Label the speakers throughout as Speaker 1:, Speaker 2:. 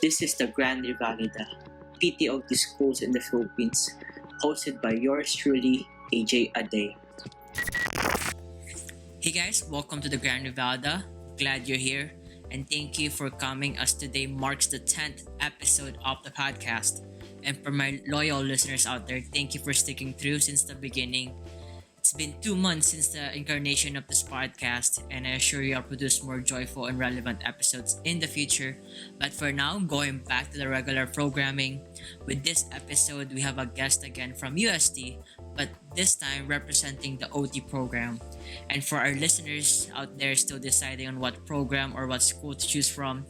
Speaker 1: This is the Grand Revalida, PTOT Schools in the Philippines, hosted by yours truly, AJ Ade. Hey guys, welcome to the Grand Revalida. Glad you're here, and thank you for coming as today marks the 10th episode of the podcast. And for my loyal listeners out there, thank you for sticking through since the beginning. It's been 2 months since the incarnation of this podcast, and I assure you I'll produce more joyful and relevant episodes in the future. But for now, going back to the regular programming, with this episode, we have a guest again from UST, but this time representing the OT program. And for our listeners out there still deciding on what program or what school to choose from,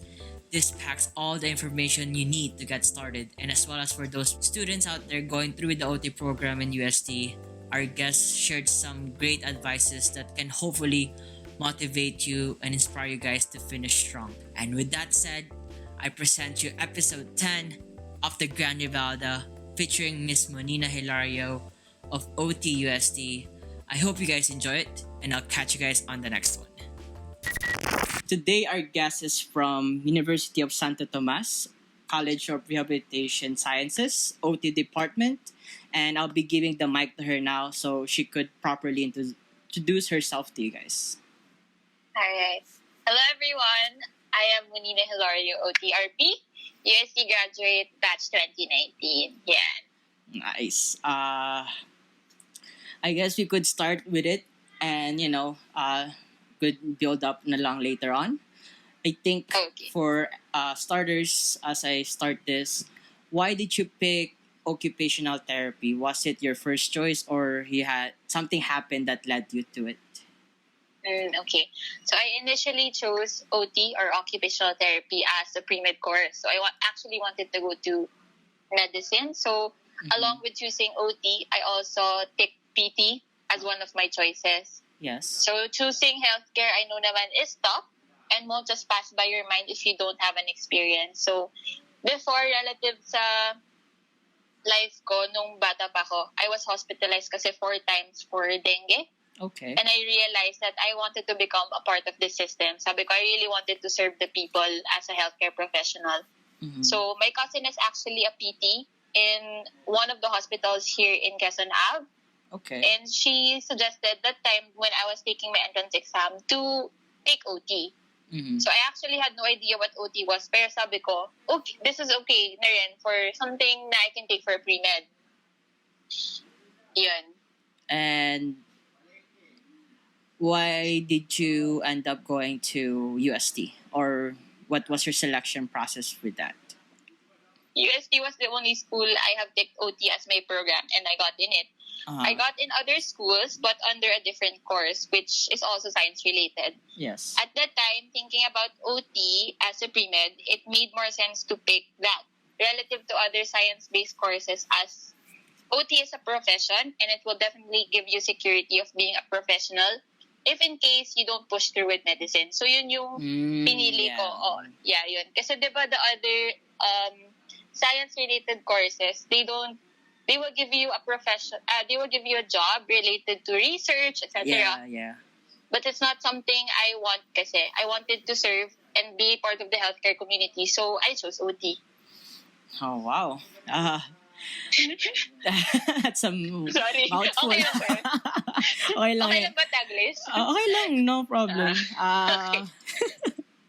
Speaker 1: this packs all the information you need to get started. And as well as for those students out there going through the OT program in UST, our guests shared some great advices that can hopefully motivate you and inspire you guys to finish strong. And with that said, I present you episode 10 of the Grand Revalida featuring Miss Monina Hilario of OT-UST. I hope you guys enjoy it, and I'll catch you guys on the next one. Today, our guest is from University of Santo Tomas, College of Rehabilitation Sciences, OT Department, and I'll be giving the mic to her now so she could properly introduce herself to you guys.
Speaker 2: Alright. Hello everyone. I am Monina Hilario, OTRP, UST graduate batch 2019. Yeah.
Speaker 1: Nice. I guess we could start with it and, could build up na lang later on. I think for starters, as I start this, why did you pick occupational therapy? Was it your first choice or you had something happen that led you to it?
Speaker 2: Okay. So I initially chose OT or occupational therapy as a pre-med course. So I actually wanted to go to medicine. So along with choosing OT, I also picked PT as one of my choices.
Speaker 1: Yes.
Speaker 2: So choosing healthcare, I know naman is tough and won't just pass by your mind if you don't have an experience. So before, relative sa life ko, nung bata pa ako, I was hospitalized kasi 4 times for dengue.
Speaker 1: Okay.
Speaker 2: And I realized that I wanted to become a part of this system. Sabi ko, I really wanted to serve the people as a healthcare professional.
Speaker 1: Mm-hmm.
Speaker 2: So my cousin is actually a PT in one of the hospitals here in Quezon Ave.
Speaker 1: Okay.
Speaker 2: And she suggested that time when I was taking my entrance exam to take OT.
Speaker 1: Mm-hmm.
Speaker 2: So I actually had no idea what OT was. Pero sabi ko, okay, this is okay na rin for something na I can take for a pre-med. Yun.
Speaker 1: And why did you end up going to UST? Or what was your selection process with that?
Speaker 2: UST was the only school I have taken OT as my program and I got in it.
Speaker 1: Uh-huh.
Speaker 2: I got in other schools but under a different course which is also science related.
Speaker 1: Yes.
Speaker 2: At that time, thinking about OT as a pre-med, it made more sense to pick that relative to other science-based courses as OT is a profession and it will definitely give you security of being a professional if in case you don't push through with medicine. So yun yung pinili ko. Oh, yeah, yun. Kasi diba the other science-related courses, they will give you a profession. They will give you a job related to research, etc.
Speaker 1: Yeah.
Speaker 2: But it's not something I want kasi. I wanted to serve and be part of the healthcare community, so I chose OT.
Speaker 1: Oh, wow. That's a
Speaker 2: Sorry.
Speaker 1: mouthful.
Speaker 2: Okay lang ba?
Speaker 1: Okay lang.
Speaker 2: Okay lang ba, Taglish?
Speaker 1: Okay lang, no problem.
Speaker 2: Okay.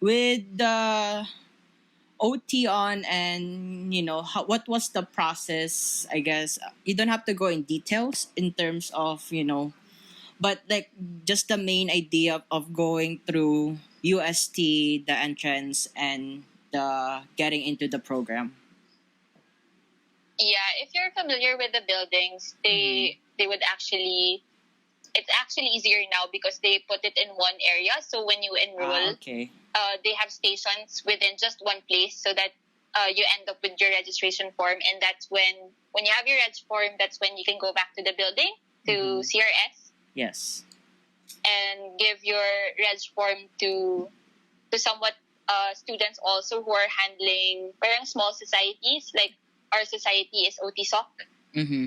Speaker 1: With the OT on and, what was the process, I guess? You don't have to go in details in terms of, but like just the main idea of going through UST, the entrance, and the getting into the program.
Speaker 2: Yeah, if you're familiar with the buildings, they would actually... It's actually easier now because they put it in one area. So when you enroll, they have stations within just one place so that you end up with your registration form. And that's when you have your reg form, that's when you can go back to the building, to CRS.
Speaker 1: Yes.
Speaker 2: And give your reg form to somewhat students also who are handling parang small societies. Like our society is OTSOC.
Speaker 1: Mm-hmm.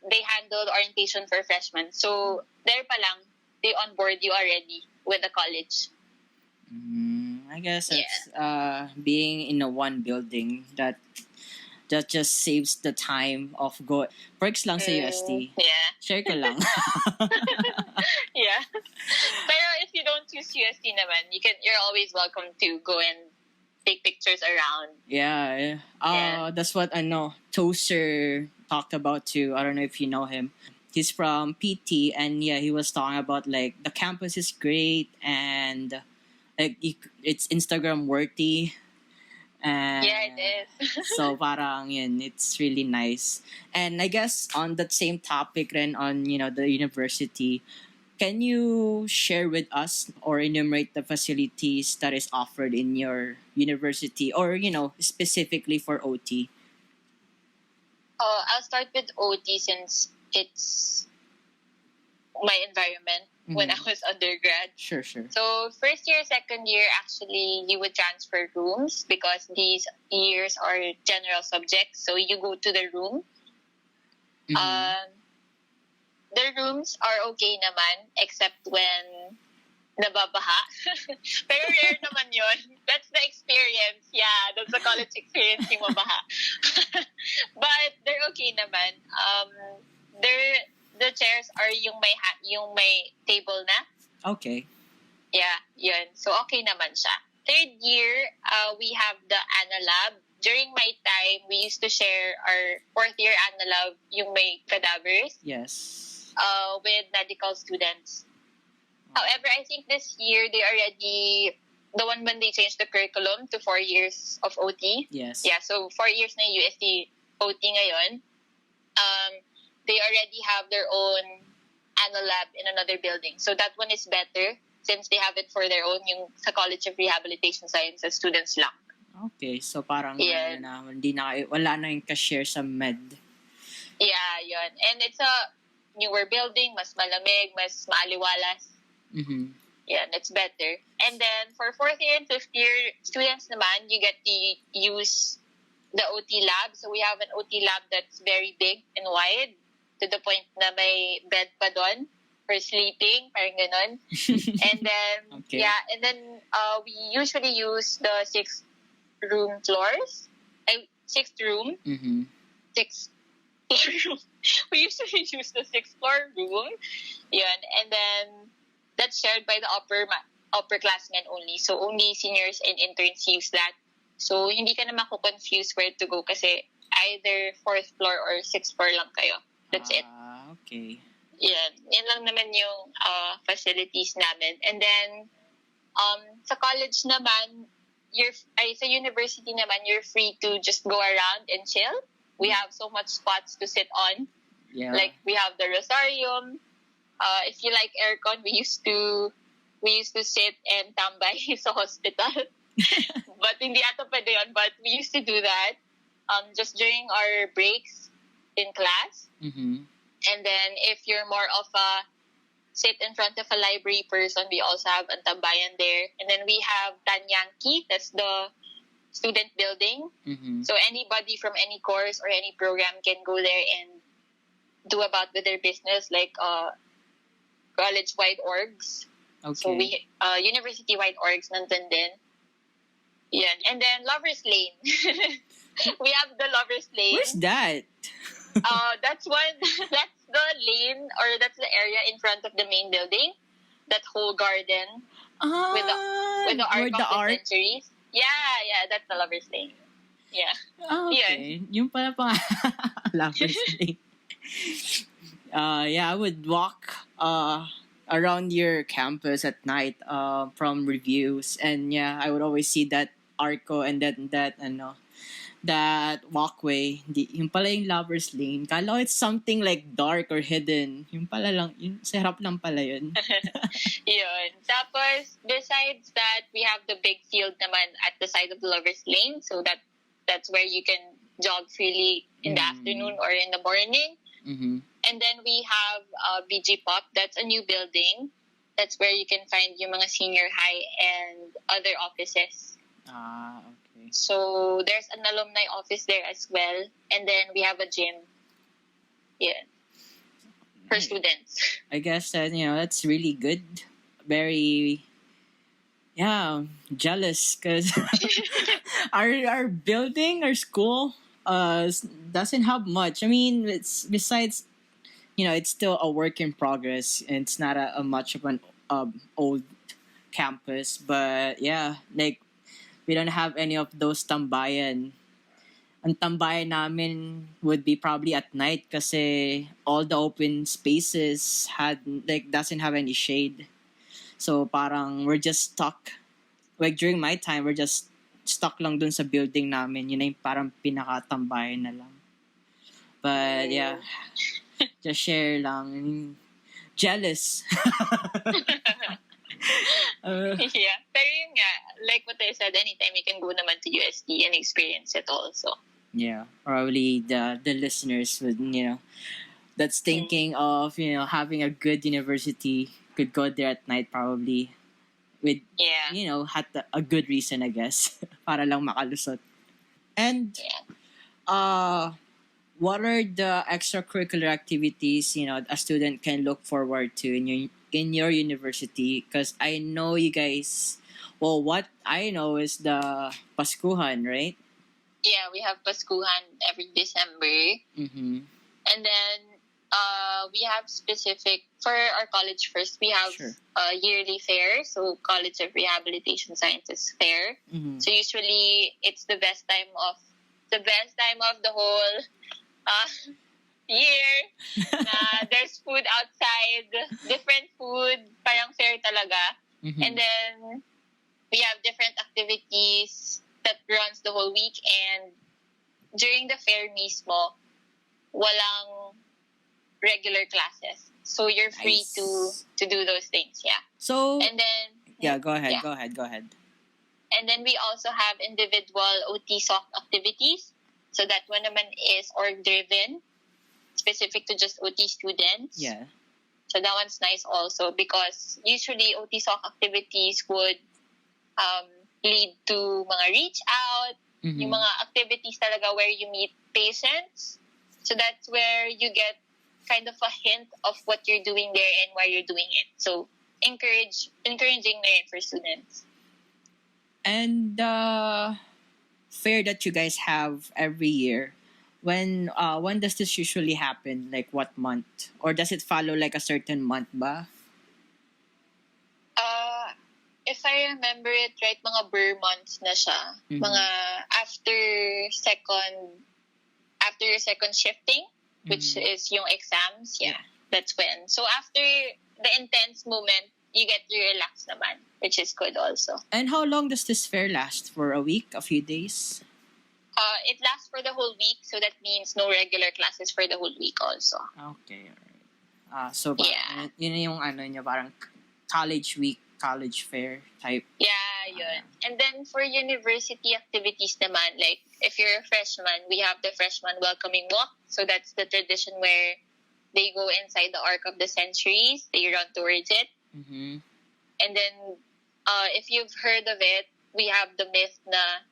Speaker 2: They handle the orientation for freshmen. So there pa lang, they onboard you already with the college.
Speaker 1: I guess
Speaker 2: Yeah.
Speaker 1: it's being in a one building that just saves the time of go. Perks lang sa UST.
Speaker 2: Yeah.
Speaker 1: Share ko lang.
Speaker 2: Yeah. Pero if you don't choose UST naman, you're always welcome to go and take pictures around.
Speaker 1: Yeah. That's what I know. Toaster talked about too. I don't know if you know him. He's from PT, and yeah, he was talking about like the campus is great and like it's Instagram worthy. And
Speaker 2: Yeah, it is.
Speaker 1: so parang yun, it's really nice. And I guess on that same topic then on, the university, can you share with us or enumerate the facilities that is offered in your university or, specifically for OT?
Speaker 2: I'll start with OT since it's my environment when I was undergrad.
Speaker 1: Sure.
Speaker 2: So first year, second year, actually, you would transfer rooms because these years are general subjects. So you go to the room. The rooms are okay naman except when nababaha. Pero rare naman yun. That's the experience. Yeah, that's the college experience, yung mabaha. But they're okay naman. The chairs are yung may table na.
Speaker 1: Okay.
Speaker 2: Yeah, yun. So okay naman siya. Third year, we have the Ana Lab. During my time, we used to share our fourth year Ana Lab, yung may cadavers.
Speaker 1: Yes.
Speaker 2: With medical students. However, I think this year they already, the one when they changed the curriculum to 4 years of OT.
Speaker 1: Yes.
Speaker 2: Yeah, so 4 years na UST OT ngayon. They already have their own Ana Lab in another building. So that one is better since they have it for their own, yung sa College of Rehabilitation Sciences students lang.
Speaker 1: Okay, so parang
Speaker 2: Yeah.
Speaker 1: wala na yung cashier sa med.
Speaker 2: Yeah, yun. And it's a newer building, mas malamig, mas maaliwalas. Yeah, that's better. And then for fourth year and fifth year students naman, you get to use the OT lab. So we have an OT lab that's very big and wide to the point na may bed pa doon for sleeping, parang ganon. And then,
Speaker 1: okay.
Speaker 2: Yeah, and then we usually use the sixth room. Sixth floor room. We usually use the sixth floor room. Yun. And then, that's shared by the upperclassmen only. So, only seniors and interns use that. So, hindi ka na mako-confuse where to go kasi either fourth floor or sixth floor lang kayo. That's it.
Speaker 1: Okay.
Speaker 2: Yan lang naman yung facilities namin. And then, sa college naman, sa university naman, you're free to just go around and chill. We have so much spots to sit on.
Speaker 1: Yeah.
Speaker 2: Like, we have the Rosarium. If you like aircon, we used to sit and tambay sa hospital. But hindi ata pwede yun. But we used to do that just during our breaks in class. And then if you're more of a sit in front of a library person, we also have ang tambayan there. And then we have Tanyanki, that's the student building. So anybody from any course or any program can go there and do about with their business, like college-wide orgs.
Speaker 1: Okay.
Speaker 2: So we university-wide orgs nandun din. Yan. And then Lovers Lane. We have the Lovers Lane.
Speaker 1: Where's that?
Speaker 2: That's the lane or that's the area in front of the main building. That whole garden with the Arc of the Centuries. Yeah, that's the Lovers Lane. Yeah.
Speaker 1: Okay. Yung pala pang Lovers Lane. I would walk around your campus at night from reviews, and I would always see that arco and that walkway. Yung pala yung Lovers Lane. Kala ko it's something like dark or hidden. Yung pala lang, yung sa harap lang pala yun.
Speaker 2: Yun. Tapos, besides that, we have the big field naman at the side of the Lovers Lane. So that's where you can jog freely in the afternoon or in the morning. And then we have BG Pop. That's a new building. That's where you can find yung mga senior high and other offices.
Speaker 1: Okay.
Speaker 2: So there's an alumni office there as well. And then we have a gym. Yeah. For students.
Speaker 1: I guess that, that's really good. Very Yeah, jealous because our building, our school, doesn't have much. I mean, it's besides, it's still a work in progress, and it's not a much of an old campus. But yeah, like we don't have any of those tambayan. Ang tambayan namin would be probably at night kasi all the open spaces doesn't have any shade. So parang we're just stuck. Like during my time, we're just stuck lang dun sa building namin. Yun na yung parang pinakatambayan na lang. But yeah, just share lang. Jealous.
Speaker 2: Yeah. Pero yun nga, like what I said, anytime you can go naman to UST and experience it also.
Speaker 1: Yeah, probably the listeners would, that's thinking of, having a good university could go there at night probably with, had a good reason, I guess, para lang makalusot. And, what are the extracurricular activities, a student can look forward to in your university? Because I know you guys, well, what I know is the Paskuhan, right?
Speaker 2: Yeah, we have Paskuhan every December.
Speaker 1: Mm-hmm.
Speaker 2: And then we have specific, for our college first, we have a yearly fair. So College of Rehabilitation Sciences Fair.
Speaker 1: Mm-hmm.
Speaker 2: So usually it's the best time of the whole year. There's food outside, different food, parang fair talaga.
Speaker 1: Mm-hmm.
Speaker 2: And then we have different activities that runs the whole week, and during the fair mismo, walang regular classes. So you're free to do those things, yeah.
Speaker 1: So
Speaker 2: and then
Speaker 1: go ahead.
Speaker 2: And then we also have individual OT SOC activities. So that one naman is org driven, specific to just OT students.
Speaker 1: Yeah.
Speaker 2: So that one's nice also because usually OT SOC activities would lead to mga reach out,
Speaker 1: mm-hmm.
Speaker 2: yung mga activities talaga where you meet patients. So that's where you get kind of a hint of what you're doing there and why you're doing it. So encouraging na yun for students.
Speaker 1: And the fair that you guys have every year, when does this usually happen? Like what month? Or does it follow like a certain month ba?
Speaker 2: If I remember it right, mga Burr months na siya.
Speaker 1: Mm-hmm.
Speaker 2: Mga after your second shifting, which
Speaker 1: mm-hmm.
Speaker 2: is yung exams, that's when. So after the intense moment, you get to relax naman, which is good also.
Speaker 1: And how long does this fair last? For a week? A few days?
Speaker 2: It lasts for the whole week, so that means no regular classes for the whole week also.
Speaker 1: Okay, alright. So yun yung niya, parang college week, college fair type.
Speaker 2: Yeah, yun. And then for university activities naman, like if you're a freshman, we have the freshman welcoming walk. So that's the tradition where they go inside the Arc of the Centuries, they run towards it.
Speaker 1: Mm-hmm.
Speaker 2: And then if you've heard of it, we have the myth na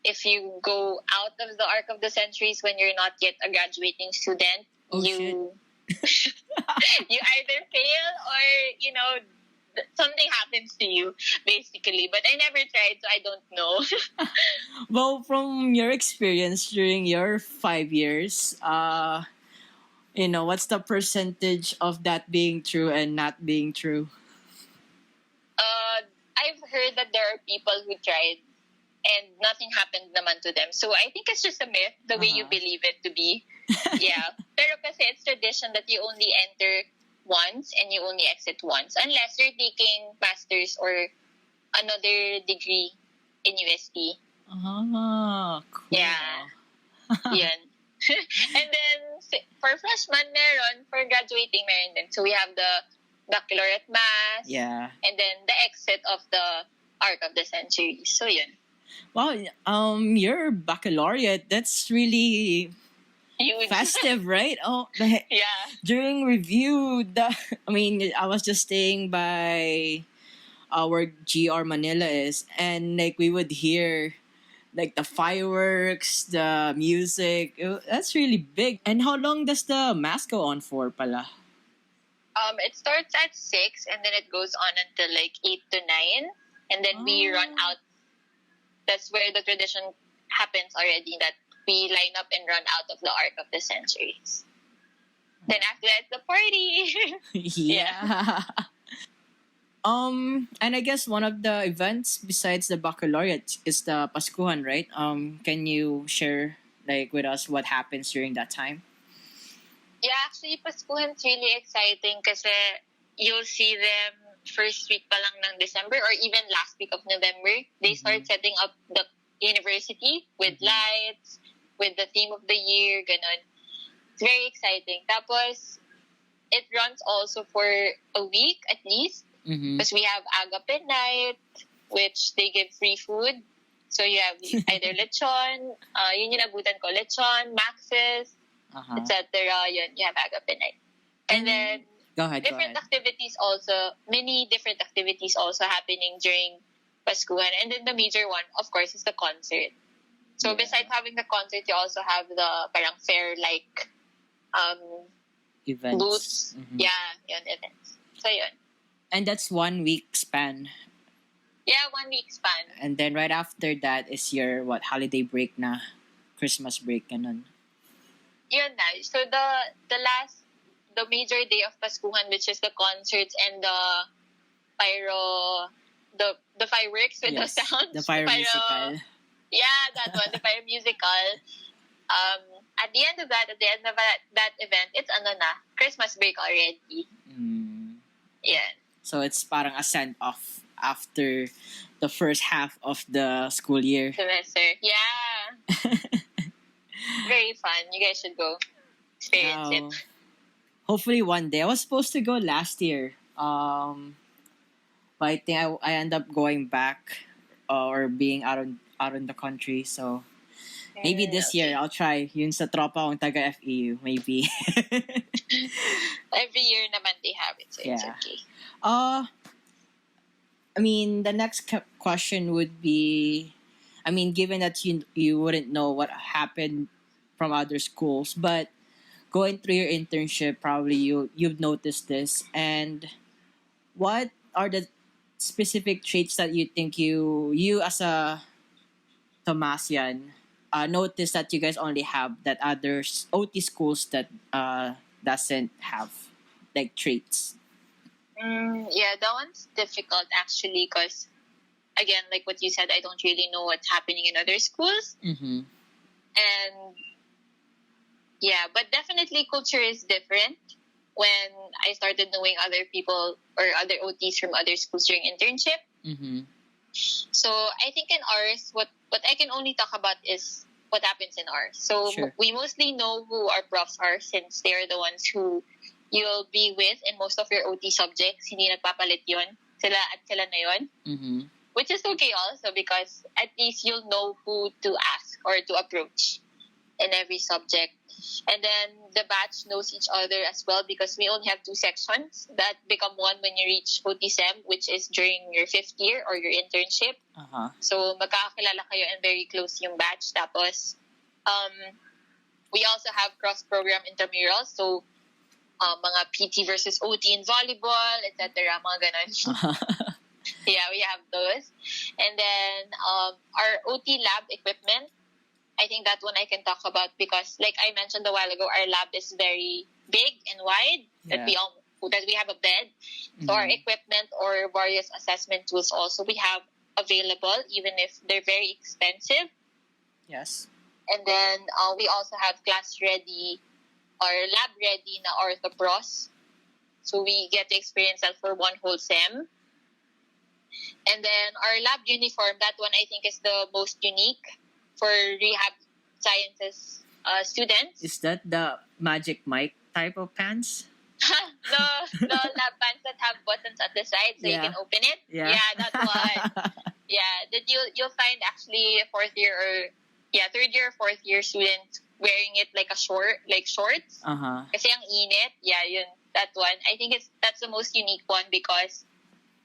Speaker 2: if you go out of the Arc of the Centuries when you're not yet a graduating student, you either fail or, something happens to you, basically. But I never tried, so I don't know.
Speaker 1: Well, from your experience during your 5 years, what's the percentage of that being true and not being true?
Speaker 2: I've heard that there are people who tried and nothing happened naman to them. So I think it's just a myth, the way you believe it to be. Yeah. Pero kasi it's tradition that you only enter once and you only exit once unless you're taking master's or another degree in UST.
Speaker 1: Cool.
Speaker 2: Yeah. Yan. And then for freshmen meron, for graduating meron din. So we have the baccalaureate mass.
Speaker 1: Yeah.
Speaker 2: And then the exit of the Arc of the Century. So yun.
Speaker 1: Wow, your baccalaureate, that's really
Speaker 2: Huge.
Speaker 1: festive, right?
Speaker 2: Yeah.
Speaker 1: During review, I was just staying by where GR Manila is, and like we would hear like the fireworks, the music. That's really big. And how long does the mass go on for, pala?
Speaker 2: It starts at 6 and then it goes on until like 8 to 9. and then we run out. That's where the tradition happens already, that we line up and run out of the Arc of the Centuries. Then after that, the party.
Speaker 1: Yeah. And I guess one of the events besides the baccalaureate is the Paskuhan, right? Can you share with us what happens during that time?
Speaker 2: Yeah, actually, Paskuhan's really exciting kasi you'll see them first week pa lang ng December or even last week of November. They start setting up the university with lights, with the theme of the year, ganon. It's very exciting. Tapos, it runs also for a week at least because we have agape night, which they give free food. So you have either lechon, yun yung nabutan ko, lechon, maxis, etc. Yun, you have agape night. And then, different activities also, many different activities also happening during Paskuhan. And then the major one, of course, is the concert. So besides having the concert, you also have the parang fair-like
Speaker 1: events.
Speaker 2: Booths. Yeah, yun, events. So yun.
Speaker 1: And that's 1 week span.
Speaker 2: Yeah, 1 week span.
Speaker 1: And then right after that is your holiday break na, Christmas break, ganun.
Speaker 2: Yun na. So the major day of Paskuhan, which is the concerts and the the fireworks with the sounds.
Speaker 1: The fire musical.
Speaker 2: Yeah, that one, the fire musical. At the end of that event, it's Christmas break already. Yeah.
Speaker 1: So it's parang a send-off after the first half of the school year.
Speaker 2: Semester. Yeah. Very fun. You guys should go experience it.
Speaker 1: Hopefully one day. I was supposed to go last year. But I think I end up going back or being out in the country. So maybe this year I'll try. Yun sa tropa kong taga FEU. Maybe.
Speaker 2: Every year naman they have it. So it's okay.
Speaker 1: I mean, the next question would be, I mean, given that you wouldn't know what happened from other schools, but going through your internship, probably you've noticed this. And what are the specific traits that you think you as a Tomasian notice that you guys only have that other OT schools that doesn't have, like traits?
Speaker 2: Yeah, that one's difficult actually because, again, like what you said, I don't really know what's happening in other schools. And yeah, but definitely culture is different when I started knowing other people or other OTs from other schools during internship. So I think in ours, what I can only talk about is what happens in ours. So we mostly know who our profs are since they're the ones who you'll be with in most of your OT subjects. Hindi nagpapalit yun. Sila na yun. Which is okay also because at least you'll know who to ask or to approach in every subject. And then the batch knows each other as well because we only have 2 sections that become one when you reach OT SEM, which is during your 5th year or your internship. So magkakakilala kayo and very close yung batch. Tapos, we also have cross-program intramurals. So, mga PT versus OT in volleyball, etc. Mga ganon. Yeah, we have those. And then our OT lab equipment, I think that one I can talk about because, like I mentioned a while ago, our lab is very big and wide. That we have a bed. So our equipment or various assessment tools also we have available, even if they're very expensive.
Speaker 1: Yes.
Speaker 2: And then we also have class ready or lab ready na orthopros. So we get to experience that for 1 whole SEM. And then our lab uniform, that one I think is the most unique for rehab sciences students.
Speaker 1: Is that the Magic Mike type of pants?
Speaker 2: the lab pants that have buttons at the side so you can open it. Yeah, that one. Yeah, that you'll find actually 4th year or 3rd year or 4th year students wearing it like shorts. Kasi ang init. Yeah, yun, that one. I think that's the most unique one because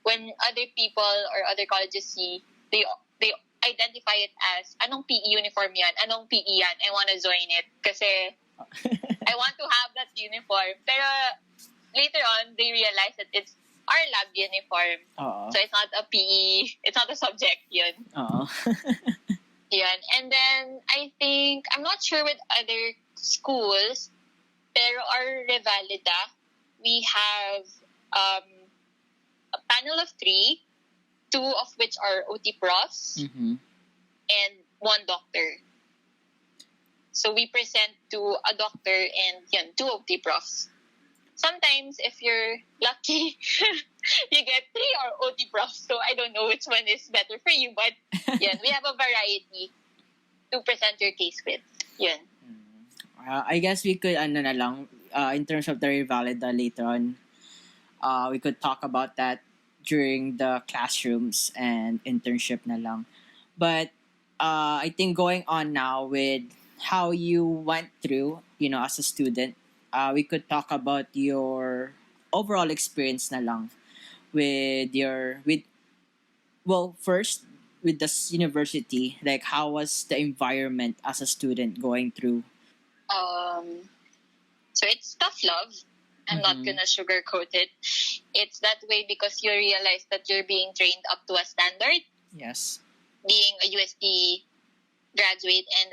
Speaker 2: when other people or other colleges see, they identify it as, anong PE uniform yan? Anong PE yan? I want to join it. Kasi I want to have that uniform. Pero later on, they realize that it's our lab uniform.
Speaker 1: Oo.
Speaker 2: So it's not a PE, it's not a subject yun.
Speaker 1: Oo.
Speaker 2: Yun. And then, I think, I'm not sure with other schools, pero our Revalida, we have a panel of 3, 2 of which are OT profs, and 1 doctor. So we present to a doctor and 2 OT profs. Sometimes, if you're lucky, you get 3 or OT profs. So I don't know which one is better for you, but we have a variety to present your case with. Yun.
Speaker 1: I guess we could, in terms of the Revalida later on, we could talk about that during the classrooms and internship na lang. But I think going on now with how you went through, as a student, we could talk about your overall experience na lang first with this university, like how was the environment as a student going through?
Speaker 2: So it's tough love. I'm not gonna sugarcoat it. It's that way because you realize that you're being trained up to a standard.
Speaker 1: Yes.
Speaker 2: Being a UST graduate and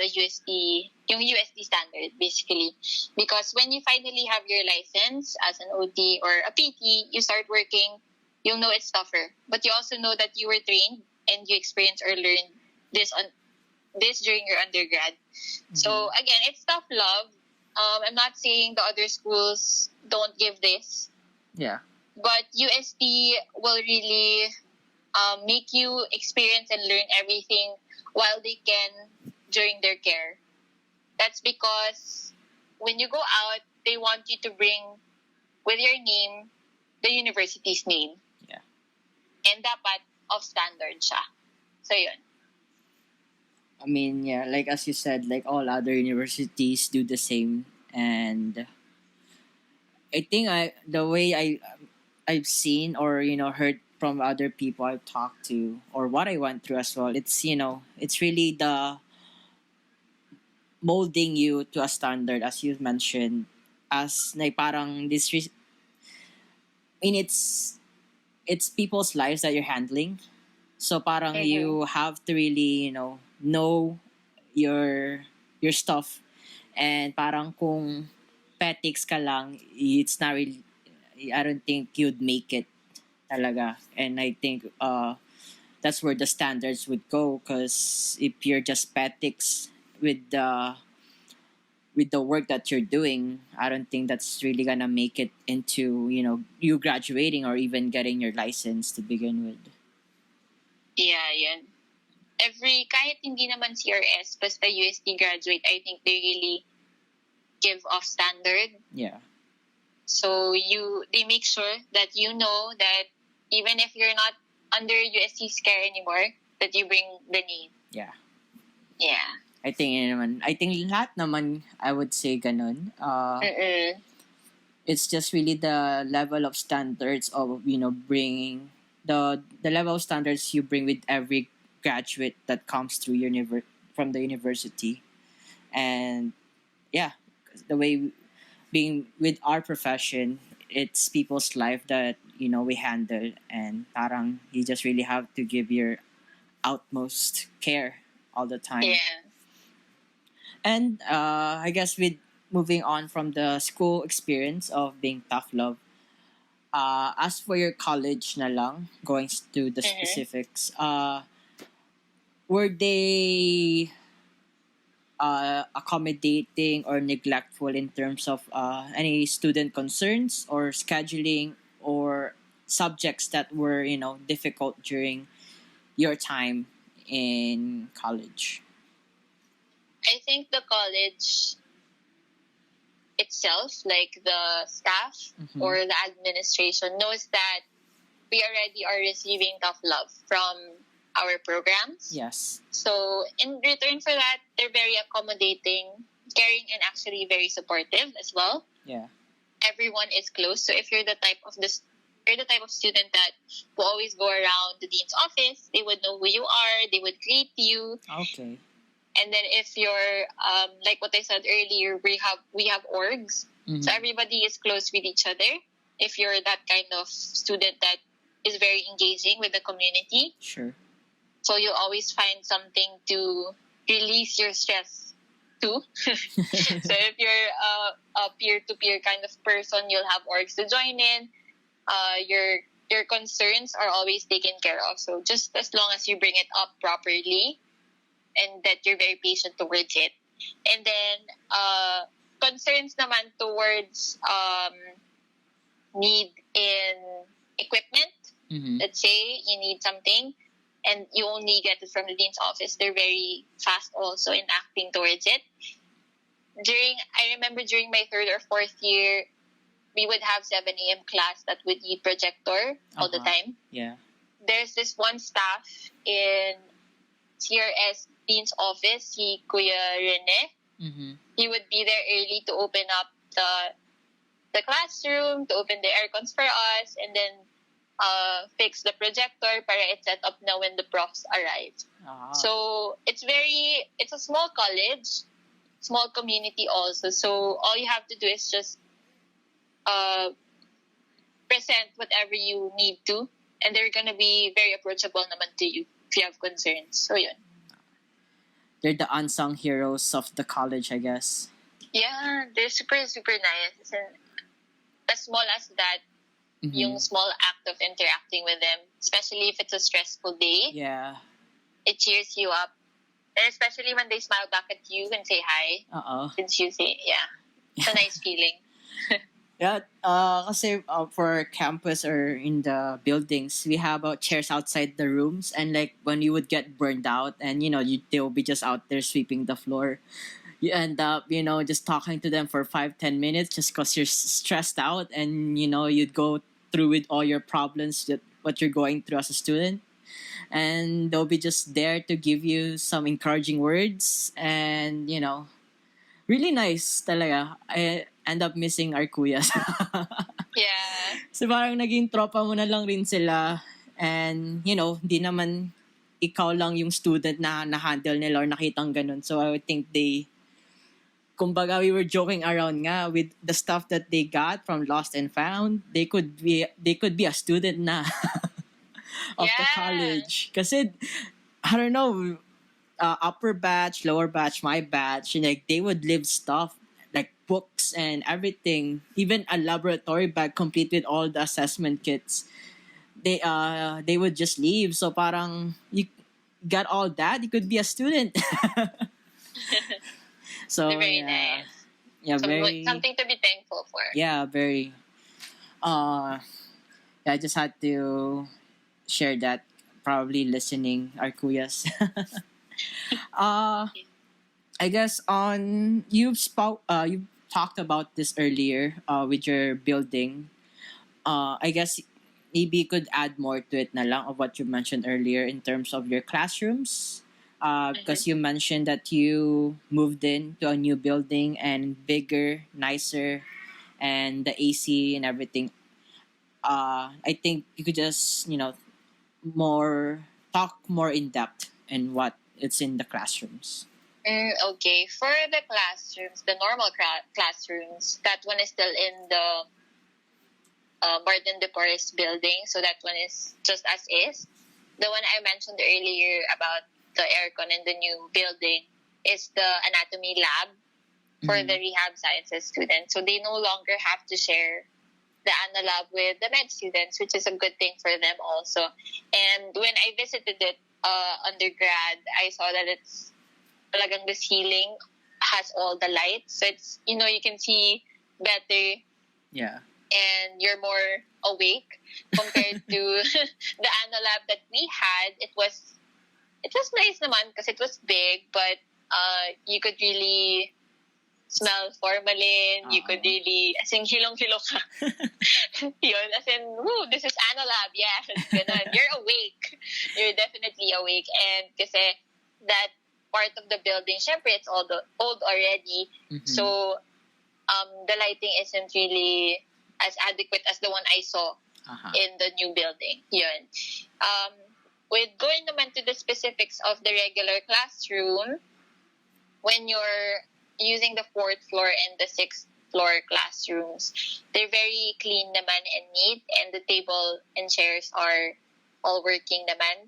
Speaker 2: yung UST standard, basically. Because when you finally have your license as an OT or a PT, you start working, you'll know it's tougher. But you also know that you were trained and you experienced or learned this during your undergrad. So again, it's tough love. I'm not saying the other schools don't give this.
Speaker 1: Yeah.
Speaker 2: But UST will really make you experience and learn everything while they can during their care. That's because when you go out, they want you to bring with your name the university's name.
Speaker 1: Yeah.
Speaker 2: And dapat of standard siya. So yun.
Speaker 1: I mean, yeah, like as you said, like all other universities do the same, and I think the way I've seen or heard from other people I've talked to or what I went through as well, it's it's really the molding you to a standard as you mentioned, as like parang it's people's lives that you're handling, so parang you have to really know your stuff, and parang kung petics ka lang, it's not really, I don't think you'd make it talaga. And I think that's where the standards would go, because if you're just petics with the work that you're doing, I don't think that's really gonna make it into you graduating or even getting your license to begin with.
Speaker 2: Yeah, yan. Kahit hindi naman CRS, basta UST graduate, I think they really give off standard.
Speaker 1: Yeah.
Speaker 2: So they make sure that you know that even if you're not under UST's care anymore, that you bring the name.
Speaker 1: Yeah.
Speaker 2: Yeah.
Speaker 1: I think lahat naman, I would say ganun. It's just really the level of standards of bringing the level of standards you bring with every graduate that comes through from the university. And yeah, the way being with our profession, it's people's life that we handle, and parang you just really have to give your utmost care all the time.
Speaker 2: Yeah.
Speaker 1: And I guess with moving on from the school experience of being tough love, as for your college na lang, going to the specifics, were they accommodating or neglectful in terms of any student concerns or scheduling or subjects that were difficult during your time in college?
Speaker 2: I think the college itself, like the staff or the administration, knows that we already are receiving tough love from our programs.
Speaker 1: Yes.
Speaker 2: So in return for that, they're very accommodating, caring, and actually very supportive as well.
Speaker 1: Yeah.
Speaker 2: Everyone is close. So if you're the type of student that will always go around the dean's office, they would know who you are. They would greet you.
Speaker 1: Okay.
Speaker 2: And then if you're like what I said earlier, we have orgs, so everybody is close with each other. if you're that kind of student that is very engaging with the community.
Speaker 1: Sure.
Speaker 2: So you always find something to release your stress to. So if you're a peer-to-peer kind of person, you'll have orgs to join in. Your concerns are always taken care of. So just as long as you bring it up properly and that you're very patient towards it. And then concerns naman towards need in equipment.
Speaker 1: Mm-hmm.
Speaker 2: Let's say you need something and you only get it from the dean's office. They're very fast also in acting towards it. I remember during my 3rd or 4th year, we would have 7 a.m. class that would need projector all the time.
Speaker 1: Yeah.
Speaker 2: There's this one staff in CRS Dean's office, si Kuya Rene.
Speaker 1: Mm-hmm.
Speaker 2: He would be there early to open up the classroom, to open the aircons for us, and then fix the projector para it's set up na when the profs arrive. So it's a small college, small community also. So all you have to do is just present whatever you need to, and they're gonna be very approachable naman to you if you have concerns. So yun.
Speaker 1: They're the unsung heroes of the college, I guess.
Speaker 2: Yeah, they're super, super nice. And as small as that, yung small act of interacting with them, especially if it's a stressful day, it cheers you up. And especially when they smile back at you and say hi. Since you say, it's a nice feeling.
Speaker 1: Yeah, kasi for campus or in the buildings, we have chairs outside the rooms, and like when you would get burned out, and they'll be just out there sweeping the floor, you end up just talking to them for 5-10 minutes just because you're stressed out, and you'd go through with all your problems, what you're going through as a student, and they'll be just there to give you some encouraging words, and really nice talaga. I end up missing our kuyas.
Speaker 2: Yeah.
Speaker 1: So parang naging tropa mo na lang rin sila, and di naman ikaw lang yung student na na-handle nila or nakitang ganun. So I would think kumbaga we were joking around nga with the stuff that they got from Lost and Found. They could be a student na of the college. Kasi I don't know, upper batch, lower batch, my batch, like they would leave stuff like books and everything, even a laboratory bag complete with all the assessment kits. They would just leave. So parang you got all that, you could be a student. So
Speaker 2: very nice.
Speaker 1: Yeah,
Speaker 2: something to be thankful for.
Speaker 1: Yeah, very. I just had to share that. Probably listening, our kuyas. I guess you've talked about this earlier with your building. I guess maybe you could add more to it na lang of what you mentioned earlier in terms of your classrooms. Because you mentioned that you moved in to a new building and bigger, nicer, and the AC and everything. I think you could just talk more in depth in what it's in the classrooms.
Speaker 2: Okay, for the classrooms, the normal classrooms, that one is still in the Barton de Porres building, so that one is just as is. The one I mentioned earlier about the aircon in the new building is the anatomy lab for the rehab sciences students. So they no longer have to share the ana lab with the med students, which is a good thing for them also. And when I visited it undergrad, I saw that it's talagang the ceiling has all the lights. So it's, you can see better.
Speaker 1: Yeah.
Speaker 2: And you're more awake compared to the ana lab that we had. It was nice naman because it was big, but you could really smell formalin. You could really, as in, hilong-hilo ka. Yun, as in, woo, this is ana lab. Yes, ganun. You're awake. You're definitely awake. And kasi that part of the building, syempre, it's old already. So, the lighting isn't really as adequate as the one I saw in the new building. Yun. With going naman to the specifics of the regular classroom, when you're using the 4th floor and the 6th floor classrooms. They're very clean naman and neat, and the table and chairs are all working naman.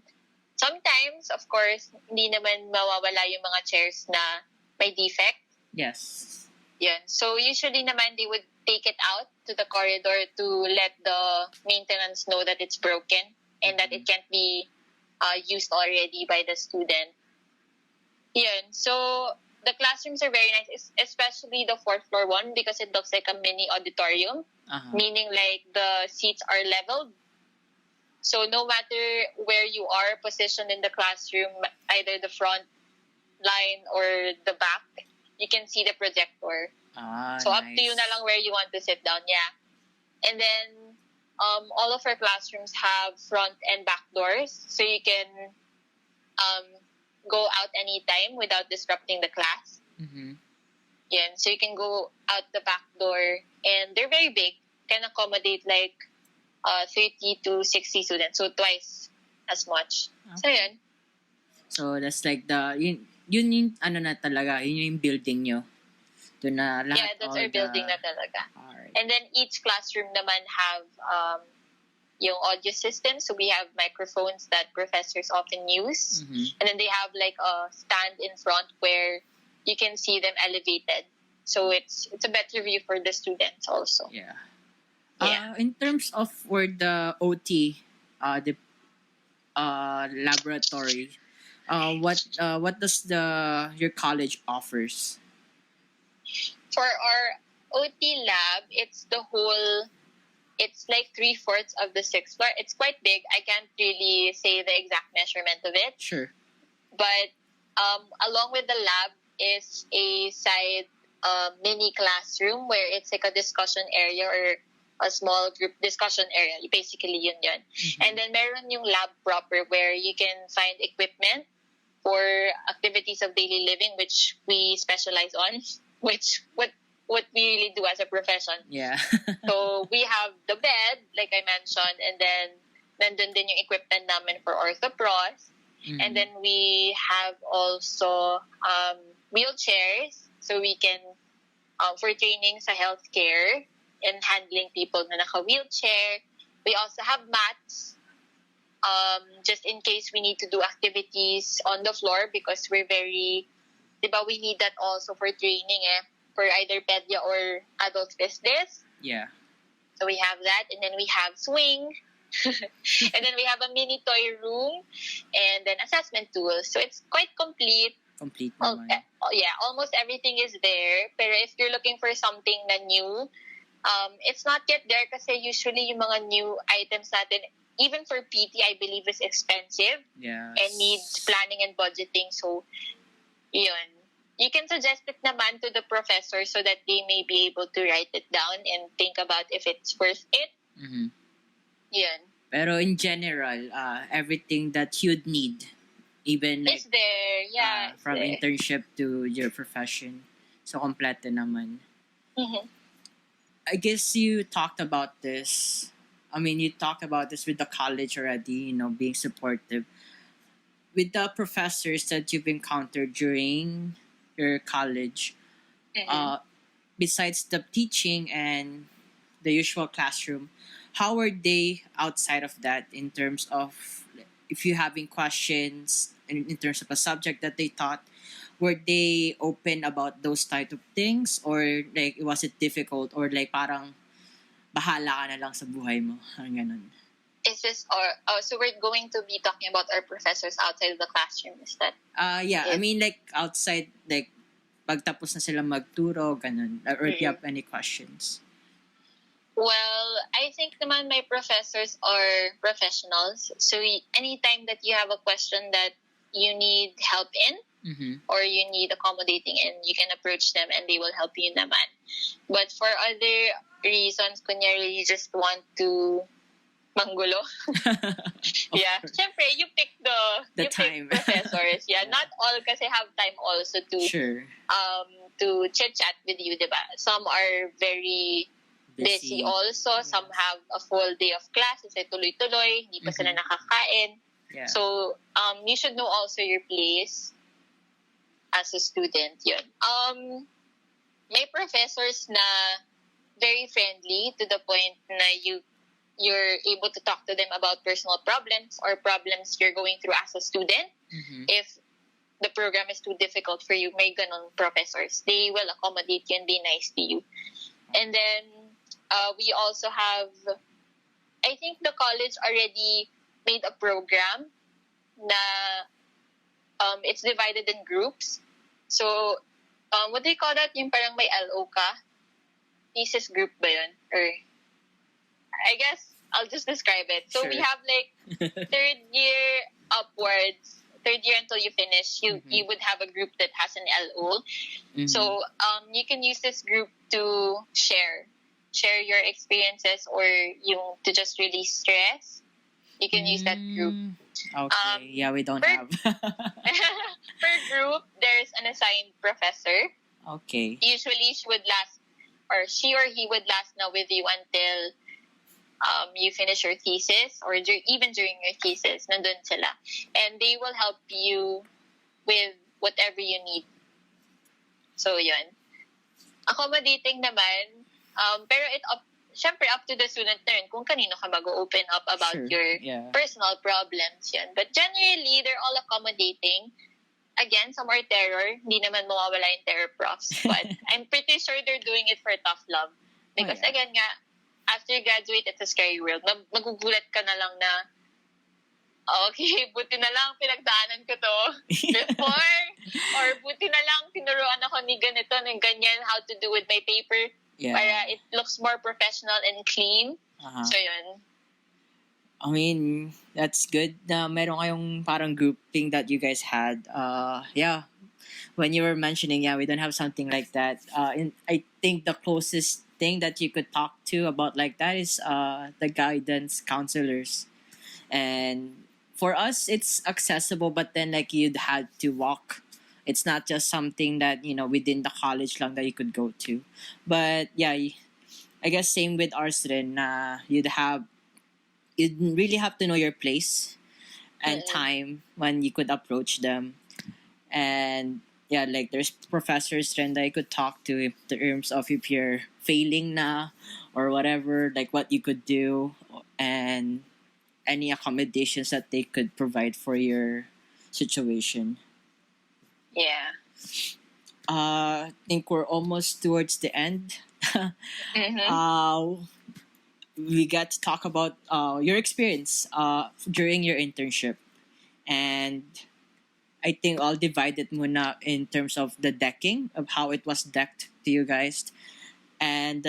Speaker 2: Sometimes, of course, hindi naman mawawala yung mga chairs na may defect.
Speaker 1: Yes.
Speaker 2: Yun. So, usually naman, they would take it out to the corridor to let the maintenance know that it's broken and that it can't be used already by the student. Yun. So, the classrooms are very nice, especially the fourth floor one, because it looks like a mini auditorium, meaning like the seats are leveled. So, no matter where you are positioned in the classroom, either the front line or the back, you can see the projector. So, nice. Up to you na lang where you want to sit down. Yeah. And then, all of our classrooms have front and back doors, so you can go out anytime without disrupting the class. Yeah, so you can go out the back door, and they're very big, can accommodate like 30 to 60 students, so twice as much. Okay. So yun.
Speaker 1: So that's like yun yung ano na talaga, yun yung building nyo. Doon na lahat.
Speaker 2: Yeah, that's our building na talaga.
Speaker 1: Alright.
Speaker 2: And then each classroom naman have yung audio system. So we have microphones that professors often use. And then they have like a stand in front where you can see them elevated. So it's a better view for the students also.
Speaker 1: Yeah. In terms of where the OT, the laboratory, what does your college offers?
Speaker 2: For our OT lab, it's like 3/4 of the 6th floor. It's quite big. I can't really say the exact measurement of it.
Speaker 1: Sure.
Speaker 2: But along with the lab is a side mini classroom where it's like a discussion area or a small group discussion area. Basically, yun. And then meron yung lab proper where you can find equipment for activities of daily living, which we specialize on, which what we really do as a profession.
Speaker 1: Yeah.
Speaker 2: So we have the bed, like I mentioned, and then nandun din yung equipment namin for orthopros. And then we have also wheelchairs, so we can for training sa healthcare and handling people na naka-wheelchair. We also have mats, just in case we need to do activities on the floor, because we're very, diba, we need that also for training for either pedia or adult business.
Speaker 1: Yeah.
Speaker 2: So we have that, and then we have swing, and then we have a mini toy room, and then assessment tools. So it's quite complete.
Speaker 1: Complete naman.
Speaker 2: Yeah, almost everything is there. Pero if you're looking for something na new, it's not yet there kasi usually yung mga new items natin, even for PT, I believe is expensive.
Speaker 1: Yes.
Speaker 2: And needs planning and budgeting. So, yun. You can suggest it naman to the professor so that they may be able to write it down and think about if it's worth it. Yun.
Speaker 1: Pero in general, everything that you'd need, even like,
Speaker 2: it's there, yeah.
Speaker 1: From there. Internship to your profession. So, kompleto naman. I guess you talked about this. I mean, you talked about this with the college already, being supportive. With the professors that you've encountered during your college, besides the teaching and the usual classroom, how are they outside of that in terms of if you're having questions in terms of a subject that they taught? Were they open about those type of things, or like was it difficult, or like parang bahala ka na lang sa buhay mo, ganun?
Speaker 2: Is this so we're going to be talking about our professors outside of the classroom, is that?
Speaker 1: Yeah, I mean like outside, like pagtapos na sila magturo, ganun, or if you have any questions.
Speaker 2: Well, I think naman my professors are professionals. So anytime that you have a question that you need help in, or you need accommodating in, you can approach them and they will help you naman. But for other reasons, kunyari you just want to manggulo. Yeah. Siyempre, you pick
Speaker 1: the
Speaker 2: you
Speaker 1: time.
Speaker 2: Pick professors. Yeah. Not all kasi have time also to chit-chat with you, diba? Some are very busy also. Some have a full day of class. Kasi tuloy-tuloy. Hindi pa sila nakakain.
Speaker 1: Yeah.
Speaker 2: So, you should know also your place as a student. Yun. May professors na very friendly to the point na you're able to talk to them about personal problems or problems you're going through as a student. If the program is too difficult for you, may ganon professors. They will accommodate you and be nice to you. And then we also have, I think the college already made a program na it's divided in groups. So, what do you call that? Yung parang may LO ka? Thesis group ba yun? Or, I guess, I'll just describe it. So,
Speaker 1: Sure.
Speaker 2: we have like third year upwards, third year until you finish, you would have a group that has an LO. So, you can use this group to share your experiences or to just release stress. You can use that group.
Speaker 1: Okay. Yeah, we don't have.
Speaker 2: Per group, there's an assigned professor.
Speaker 1: Okay.
Speaker 2: Usually, she or he would last now with you until you finish your thesis or even during your thesis. Nandun sila. And they will help you with whatever you need. So, yun. Accommodating naman. Pero syempre up to the student na yun kung kanino ka mag-open up about your personal problems yun. But generally, they're all accommodating. Again, some are terror. Hindi naman mawawala yung terror profs. But I'm pretty sure they're doing it for tough love. Because again nga, after you graduate, it's a scary world. Magugulat ka na lang na, okay, buti na lang pinagdaanan ko to before. Or buti na lang tinuruan ako ni ganito, ng ganyan, how to do with my paper.
Speaker 1: Yeah.
Speaker 2: Para it looks more professional and clean. So, yun.
Speaker 1: I mean, that's good na meron kayong parang grouping that you guys had. Yeah. When you were mentioning, we don't have something like that. I think the closest thing that you could talk to about like that is the guidance counselors. And for us, it's accessible, but then like you'd had to walk. It's not just something that, within the college lang that you could go to. But yeah, I guess same with ours rin na you'd really have to know your place and time when you could approach them. And yeah, like there's professors rin that you could talk to in terms of if you're failing na or whatever, like what you could do and any accommodations that they could provide for your situation.
Speaker 2: Yeah.
Speaker 1: I think we're almost towards the end. We got to talk about your experience during your internship. And I think I'll divide it muna in terms of the decking, of how it was decked to you guys. And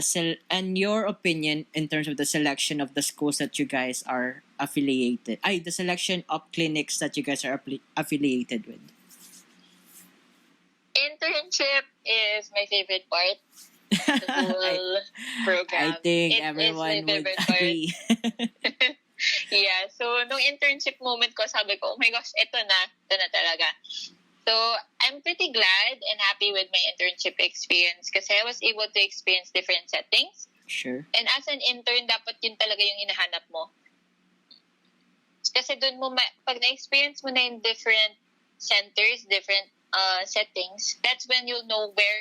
Speaker 1: and your opinion in terms of the selection of the schools that you guys are affiliated. The selection of clinics that you guys are affiliated with.
Speaker 2: Internship is my favorite part of the whole program.
Speaker 1: I think everyone would agree.
Speaker 2: Yeah, so nung internship moment ko, sabi ko, oh my gosh, ito na talaga. So, I'm pretty glad and happy with my internship experience kasi I was able to experience different settings.
Speaker 1: Sure.
Speaker 2: And as an intern, dapat yun talaga yung hinahanap mo. Kasi dun mo, pag na-experience mo na yung different centers, different settings, that's when you'll know where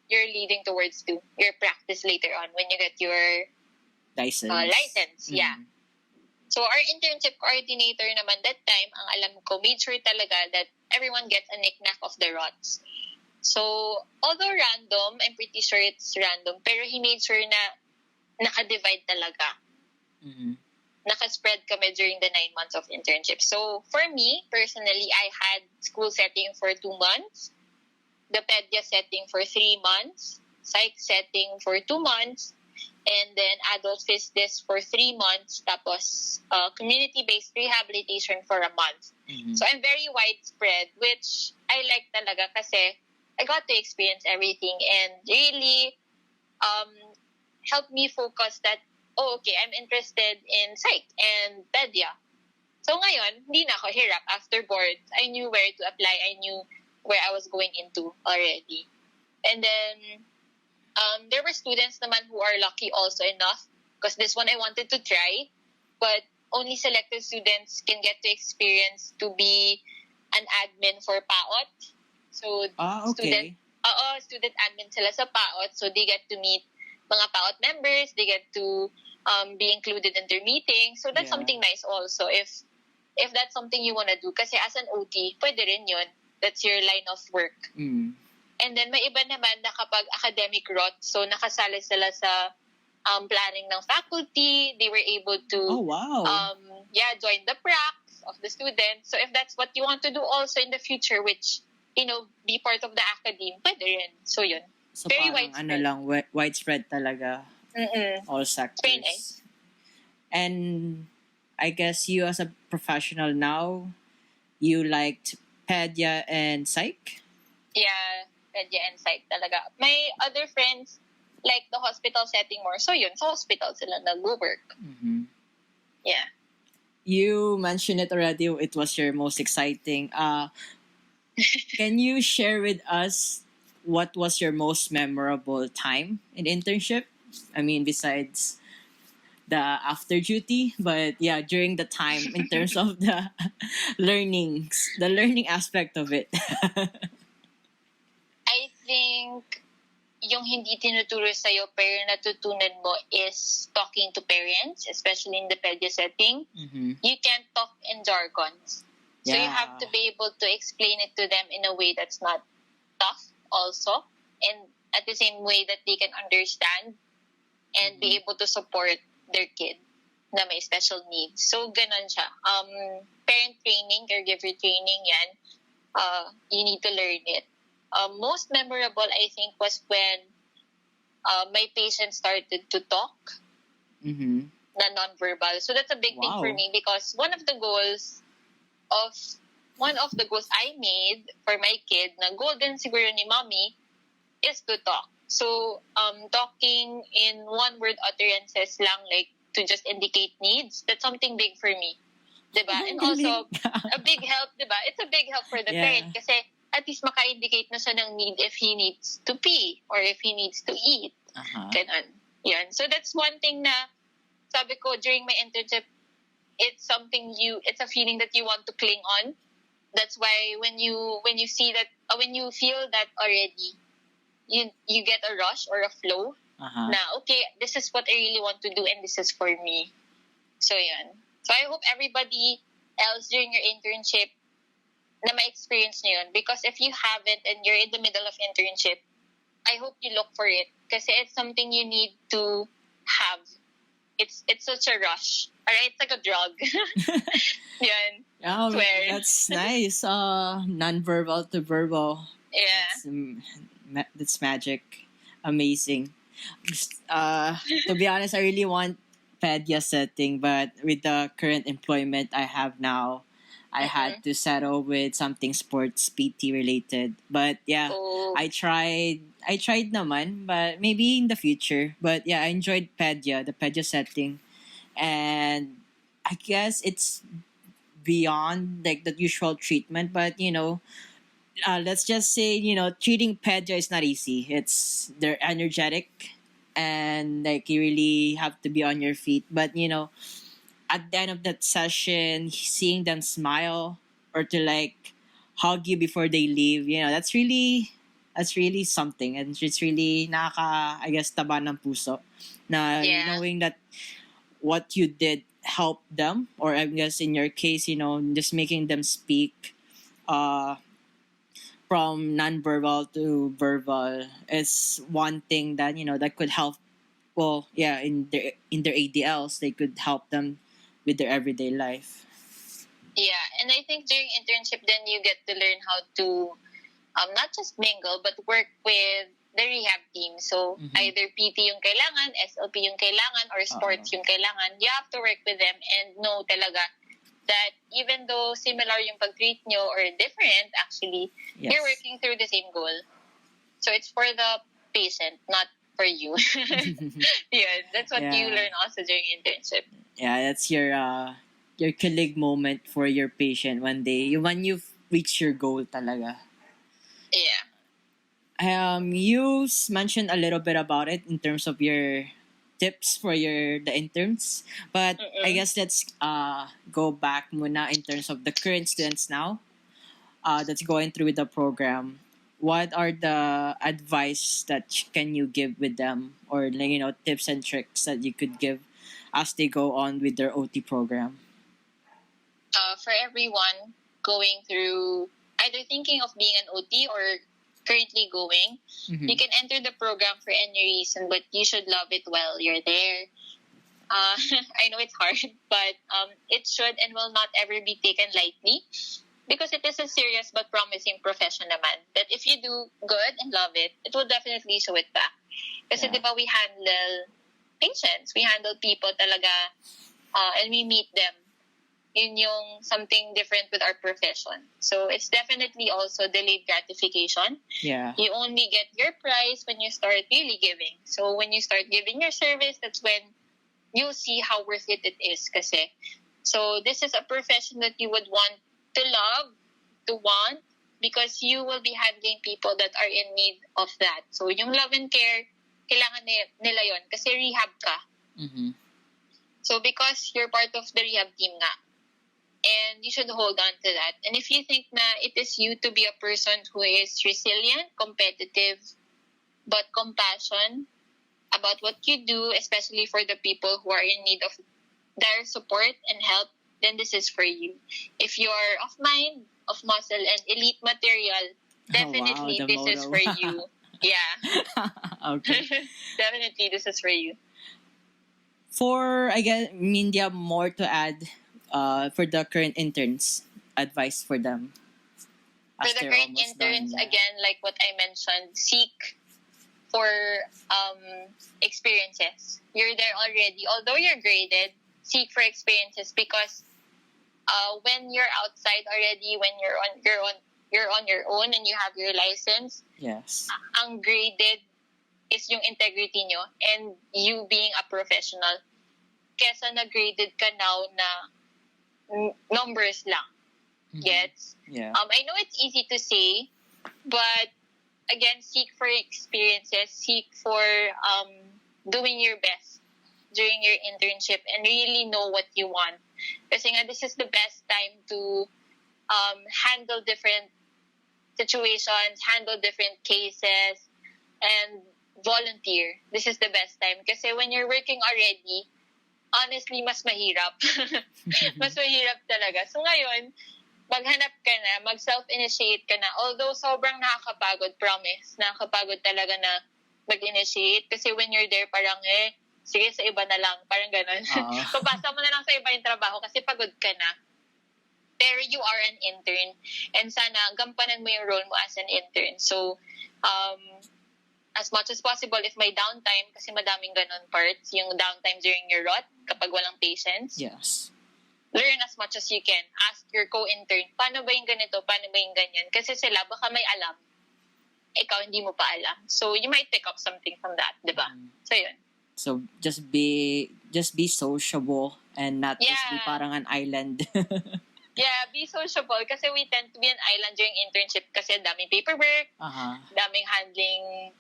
Speaker 2: you're leading towards to your practice later on when you get your license. Yeah. So our internship coordinator naman that time, ang alam ko, made sure talaga that everyone gets a knick-knack of the rods. So although random, I'm pretty sure it's random, pero he made sure na naka-divide talaga. Naka-spread kami during the 9 months of internship. So, for me, personally, I had school setting for 2 months, the pedia setting for 3 months, psych setting for 2 months, and then adult phys for 3 months, tapos community-based rehabilitation for a month. So, I'm very widespread, which I like talaga kasi I got to experience everything and really helped me focus that okay, I'm interested in psych and pedia. So ngayon, hindi na ako hirap. After boards, I knew where to apply. I knew where I was going into already. And then, there were students naman who are lucky also enough because this one I wanted to try, but only selected students can get to experience to be an admin for PAOT. So,
Speaker 1: okay.
Speaker 2: Student admin sila sa PAOT, so they get to meet mga PAOT members. They get to be included in their meetings. So that's something nice also if that's something you want to do. Kasi as an OT, pwede rin yun. That's your line of work. And then may iba naman na kapag academic rot, so nakasali sila sa planning ng faculty. They were able to join the pracs of the students. So if that's what you want to do also in the future, which, be part of the academe, pwede rin. So yun.
Speaker 1: So very widespread. Widespread talaga. All sectors. Very nice. And I guess you as a professional now, you liked pedia and psych?
Speaker 2: Yeah, pedia and psych talaga. My other friends like the hospital setting more. So yun, sa hospital sila nag-work. Yeah.
Speaker 1: You mentioned it already. It was your most exciting. Can you share with us what was your most memorable time in internship? I mean, besides the after duty, but yeah, during the time in terms of the learning aspect of it.
Speaker 2: I think yung hindi tinuturo sa'yo pero natutunan mo is talking to parents, especially in the pedia setting. You can't talk in jargons. So you have to be able to explain it to them in a way that's not tough also, and at the same way that they can understand and be able to support their kid na may special needs. So ganun siya. Parent training, caregiver training, yan. You need to learn it. Most memorable, I think, was when my patient started to talk na non-verbal. So that's a big thing for me because one of the goals I made for my kid na goal din siguro ni mommy is to talk. So talking in one-word utterances lang, like to just indicate needs, that's something big for me. Diba? And also, a big help, diba? It's a big help for the parent kasi at least maka-indicate na siya ng need if he needs to pee or if he needs to eat. Ganun. Yan. So that's one thing na sabi ko during my internship, it's a feeling that you want to cling on. That's why when you see that, when you feel that already, you get a rush or a flow na, okay, this is what I really want to do and this is for me. So, yan. So, I hope everybody else during your internship na ma-experience nyo yun. Because if you haven't and you're in the middle of internship, I hope you look for it. Kasi it's something you need to have. It's such a rush. Alright? It's like a drug. Yan.
Speaker 1: That's nice. Non-verbal to verbal.
Speaker 2: Yeah.
Speaker 1: That's magic. Amazing. To be honest, I really want pedia setting, but with the current employment I have now, I had to settle with something sports PT related. But yeah, I tried naman, but maybe in the future. But yeah, I enjoyed the pedia setting. And I guess it's beyond like the usual treatment, but let's just say, treating pedia is not easy. They're energetic and like you really have to be on your feet. But at the end of that session, seeing them smile or to like hug you before they leave, that's really something. And it's really I guess, taba ng puso na knowing that what you did helped them, or I guess in your case, just making them speak from non-verbal to verbal is one thing that that could help. Well, yeah, in their ADLs, they could help them with their everyday life.
Speaker 2: Yeah, and I think during internship, then you get to learn how to not just mingle but work with the rehab team. So either PT yung kailangan, SLP yung kailangan, or sports yung kailangan. You have to work with them and know talaga that even though similar yung pag-treat nyo or different, actually, you're working through the same goal. So it's for the patient, not for you. Yeah, that's what you learn also during internship.
Speaker 1: Yeah, that's your kilig moment for your patient one day. When you reach your goal talaga.
Speaker 2: Yeah.
Speaker 1: You mentioned a little bit about it in terms of your tips for the interns, but I guess let's go back muna in terms of the current students now that's going through the program. what are the advice that can you give with them, or tips and tricks that you could give as they go on with their OT program?
Speaker 2: For everyone going through either thinking of being an OT or currently going, you can enter the program for any reason, but you should love it while you're there. I know it's hard, but it should and will not ever be taken lightly, because it is a serious but promising profession naman. That if you do good and love it, it will definitely show it back. Kasi di ba we handle patients, we handle people talaga, and we meet them. Yun yung something different with our profession. So it's definitely also delayed gratification.
Speaker 1: Yeah.
Speaker 2: You only get your prize when you start really giving. So when you start giving your service, that's when you'll see how worth it is. Kasi. So this is a profession that you would want to love, to want, because you will be handling people that are in need of that. So yung love and care, kailangan nila yon kasi rehab ka.
Speaker 1: Mm-hmm.
Speaker 2: So because you're part of the rehab team nga, and you should hold on to that. And if you think na it is you to be a person who is resilient, competitive, but compassion about what you do, especially for the people who are in need of their support and help, then this is for you. If you are of mind, of muscle, and elite material, definitely this is for you. Yeah.
Speaker 1: Okay.
Speaker 2: Definitely this is for you.
Speaker 1: For, I guess, do you have more to add for the current interns, advice for them?
Speaker 2: For the current interns, again, like what I mentioned, seek for experiences. You're there already. Although you're graded, seek for experiences, because when you're outside already, when you're on your own and you have your license,
Speaker 1: yes,
Speaker 2: ang graded is yung integrity nyo and you being a professional. Kesa na-graded ka now na numbers lang. Gets?
Speaker 1: Yeah.
Speaker 2: I know it's easy to say, but again, seek for experiences, seek for doing your best during your internship and really know what you want. Kasi nga, this is the best time to handle different situations, handle different cases, and volunteer. This is the best time. Kasi when you're working already, honestly, mas mahirap. Mas mahirap talaga. So ngayon, maghanap ka na, mag-self-initiate ka na. Although sobrang nakakapagod, promise, nakakapagod talaga na mag-initiate. Kasi when you're there, parang sige, sa iba na lang. Parang ganun. Papasa mo na lang sa iba yung trabaho kasi pagod ka na. Pero you are an intern. And sana, gampanan mo yung role mo as an intern. So, as much as possible, if may downtime, kasi madaming ganun parts, yung downtime during your ROT, kapag walang patients.
Speaker 1: Yes.
Speaker 2: Learn as much as you can. Ask your co-intern, paano ba yung ganito? Paano ba yung ganyan? Kasi sila, baka may alam. Ikaw, hindi mo pa alam. So, you might pick up something from that, di ba? So, yun.
Speaker 1: So, just be sociable and not just be parang an island.
Speaker 2: Yeah, be sociable kasi we tend to be an island during internship kasi daming paperwork, daming handling,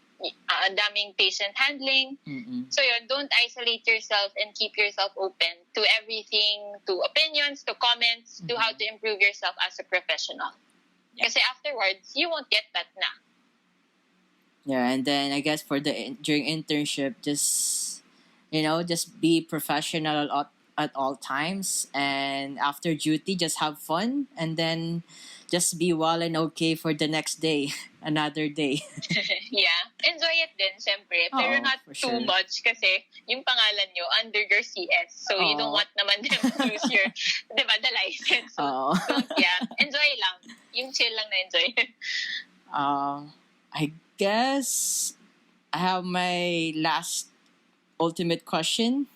Speaker 2: daming patient handling.
Speaker 1: Mm-mm.
Speaker 2: So yun, don't isolate yourself and keep yourself open to everything, to opinions, to comments, to how to improve yourself as a professional. Yeah. Kasi afterwards, you won't get that na.
Speaker 1: Yeah, and then I guess for during internship, just be professional at all times, and after duty, just have fun, and then just be well and okay for the next day, another day.
Speaker 2: Yeah, enjoy it din, syempre, pero not too much kasi yung pangalan nyo under your CS, so you don't want naman them to lose your, diba, the license. So enjoy lang, yung chill lang na enjoy.
Speaker 1: I guess I have my last ultimate question.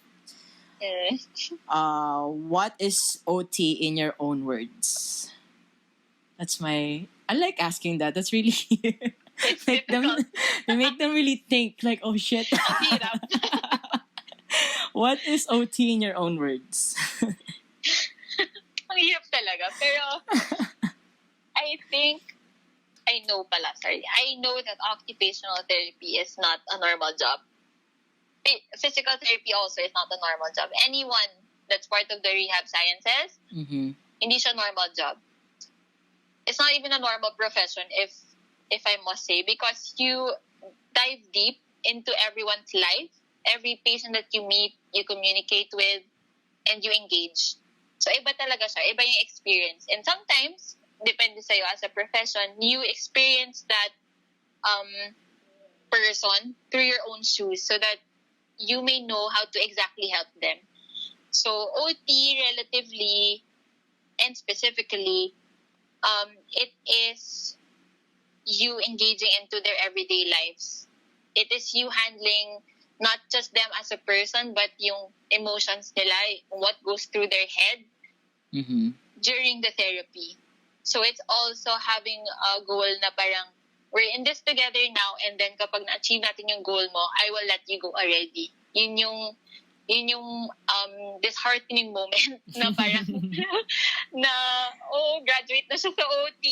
Speaker 1: What is OT in your own words? I like asking that. That's really make them really think like, oh shit. What is OT in your own words?
Speaker 2: Ang hirap talaga. Pero I know that occupational therapy is not a normal job. Physical therapy also is not a normal job. Anyone that's part of the rehab sciences, hindi siya normal job. It's not even a normal profession if if I must say, because you dive deep into everyone's life. Every patient that you meet, you communicate with, and you engage. So, iba talaga siya. Iba yung experience. And sometimes, depende sa'yo as a profession, you experience that person through your own shoes so that you may know how to exactly help them. So, OT, relatively, and specifically, it is you engaging into their everyday lives. It is you handling not just them as a person, but yung emotions nila, what goes through their head during the therapy. So it's also having a goal na parang, we're in this together now, and then kapag na-achieve natin yung goal mo, I will let you go already. Yun yung disheartening moment na parang na graduate na siya sa OT.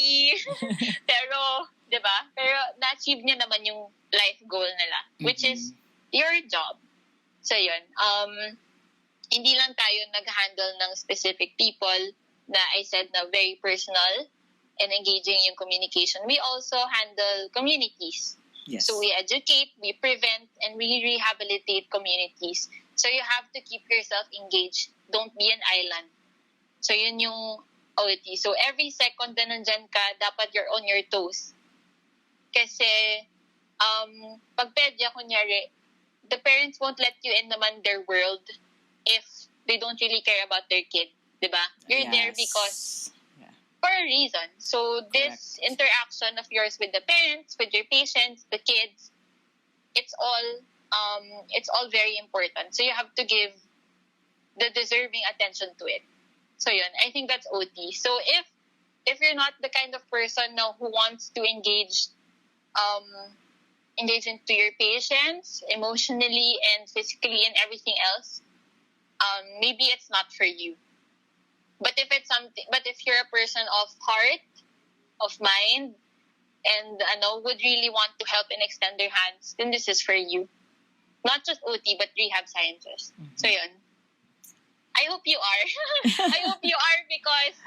Speaker 2: Pero, 'di ba? Pero na-achieve niya naman yung life goal nila, which is your job. So yun, hindi lang tayo nag-handle ng specific people na I said na very personal and engaging yung communication. We also handle communities.
Speaker 1: Yes.
Speaker 2: So we educate, we prevent, and we rehabilitate communities. So you have to keep yourself engaged. Don't be an island. So yun yung OT. So every second na nandyan ka, dapat you're on your toes. Kasi pag pedya, kunyari, the parents won't let you in naman their world if they don't really care about their kid. Diba? You're there because for a reason. So this interaction of yours with the parents, with your patients, the kids, it's all very important. So you have to give the deserving attention to it. So yun, I think that's OT. So if you're not the kind of person now who wants to engage into your patients emotionally and physically and everything else, maybe it's not for you. But if you're a person of heart, of mind, and would really want to help and extend their hands, then this is for you. Not just OT, but rehab sciences. So yun. I hope you are. I hope you are because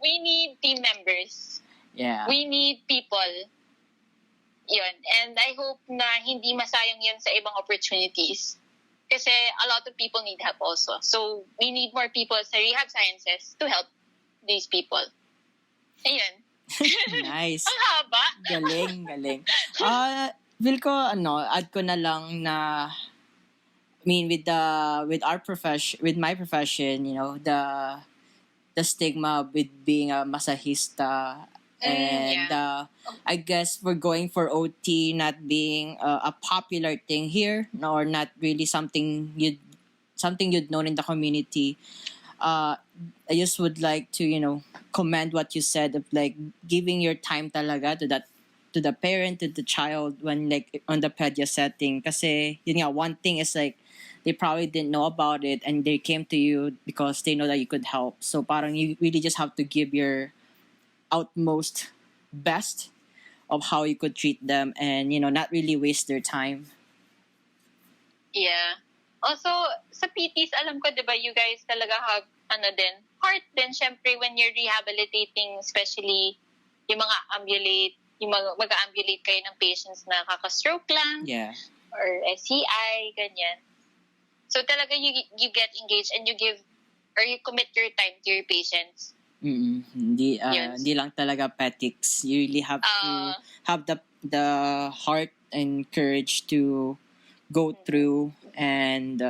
Speaker 2: we need team members.
Speaker 1: Yeah.
Speaker 2: We need people. Yun. And I hope na hindi masayang yun sa ibang opportunities. Kasi a lot of people need help also. So, we need more people sa rehab sciences to help these people. Ayun.
Speaker 1: Nice.
Speaker 2: Ang haba.
Speaker 1: Galing. Feel ko, add ko na lang na, I mean, with my profession, the stigma with being a masahista, and I guess we're going for OT not being a popular thing here, or not really something you'd known in the community. I just would like to commend what you said of like giving your time talaga to the parent, to the child when like on the pedia setting. Kasi one thing is like they probably didn't know about it and they came to you because they know that you could help. So parang you really just have to give your utmost best of how you could treat them and not really waste their time.
Speaker 2: Yeah. Also, sa PTs, alam ko, diba, you guys talaga have, heart din, syempre, when you're rehabilitating, especially yung mga mag-ambulate kayo ng patients na kaka-stroke lang, or SCI, ganyan. So, talaga, you get engaged and you give, or you commit your time to your patients.
Speaker 1: Hindi lang talaga petics. You really have to have the heart and courage to go through and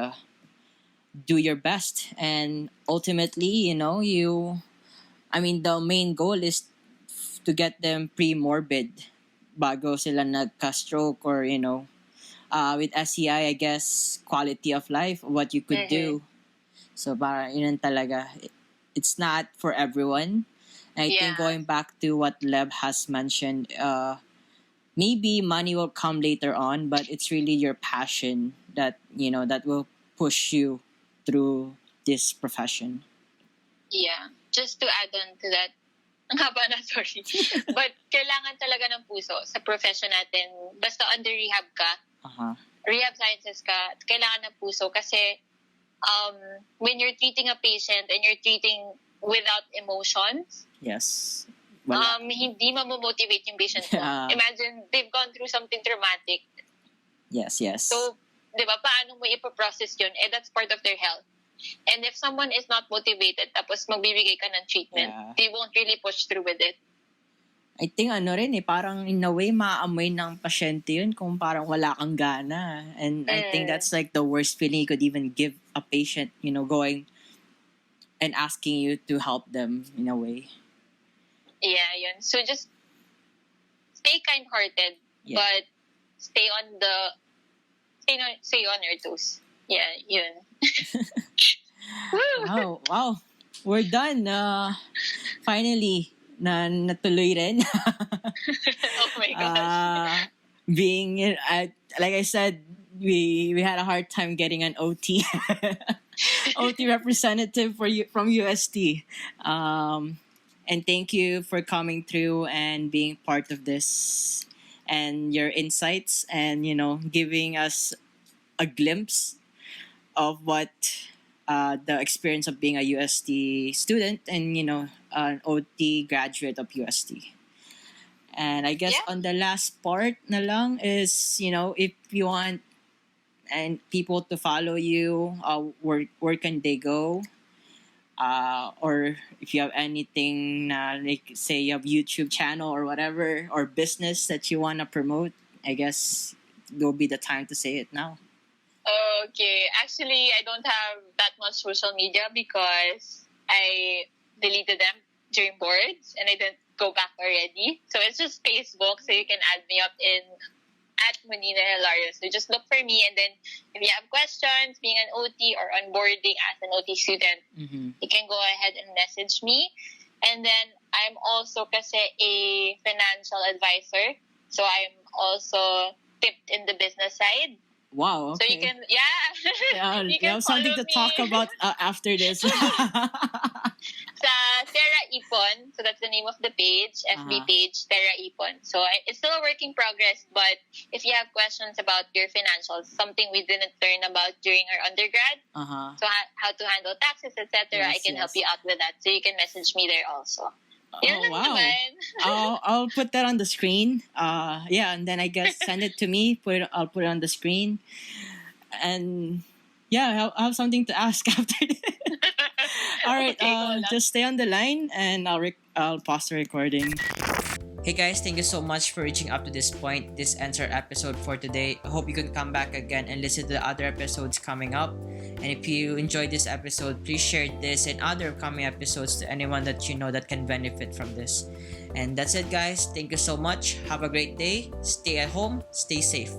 Speaker 1: do your best. And ultimately, the main goal is to get them pre-morbid bago sila nagka-stroke or, with SCI, I guess, quality of life, what you could do. So, parang yun talaga. It's not for everyone. And I think going back to what Leb has mentioned, maybe money will come later on, but it's really your passion that will push you through this profession.
Speaker 2: Yeah. Just to add on to that, ang haba na, sorry. But kailangan talaga ng puso sa profession natin. Basta under rehab ka, rehab sciences ka, kailangan ng puso kasi when you're treating a patient and you're treating without emotions,
Speaker 1: yes,
Speaker 2: hindi mamomotivate yung patient mo. Imagine, they've gone through something traumatic.
Speaker 1: Yes.
Speaker 2: So, di ba, paano mo ipoprocess yun? That's part of their health. And if someone is not motivated, tapos magbibigay ka ng treatment, they won't really push through with it.
Speaker 1: I think parang in a way, maamoy ng pasyente yun kung parang wala kang gana. And I think that's like the worst feeling you could even give a patient, going and asking you to help them in a way.
Speaker 2: Yeah, yun. So just stay kind-hearted, but stay on your toes. Yeah, yun.
Speaker 1: Wow. We're done. Finally, natuloy rin.
Speaker 2: Oh my gosh.
Speaker 1: Like I said, we had a hard time getting an OT. OT representative from UST. And thank you for coming through and being part of this and your insights and, giving us a glimpse of what the experience of being a UST student and, an OT graduate of UST. And I guess on the last part na lang is, if you want and people to follow you, where can they go? Or if you have anything, like say you have YouTube channel or whatever, or business that you want to promote, I guess will be the time to say it now.
Speaker 2: Okay. Actually, I don't have that much social media because I deleted them during boards and I didn't go back already. So it's just Facebook. So you can add me up at Monina Hilario. So just look for me, and then if you have questions, being an OT or onboarding as an OT student, you can go ahead and message me. And then I'm also kasi a financial advisor. So I'm also tipped in the business side.
Speaker 1: Wow, okay.
Speaker 2: So you can, you
Speaker 1: have something to talk about after this.
Speaker 2: Sa Terra Ipon, so that's the name of the page, FB page, Terra Ipon. So it's still a work in progress, but if you have questions about your financials, something we didn't learn about during our undergrad, so how to handle taxes, etc., I can help you out with that. So you can message me there also.
Speaker 1: Wow. I'll put that on the screen. And then I guess send it to me. I'll put it on the screen. And I'll have something to ask after this. All right, just stay on the line and I'll pause the recording. Hey guys, thank you so much for reaching up to this point. This ends our episode for today. I hope you can come back again and listen to the other episodes coming up. And if you enjoyed this episode, please share this and other upcoming episodes to anyone that you know that can benefit from this. And that's it guys. Thank you so much. Have a great day. Stay at home. Stay safe.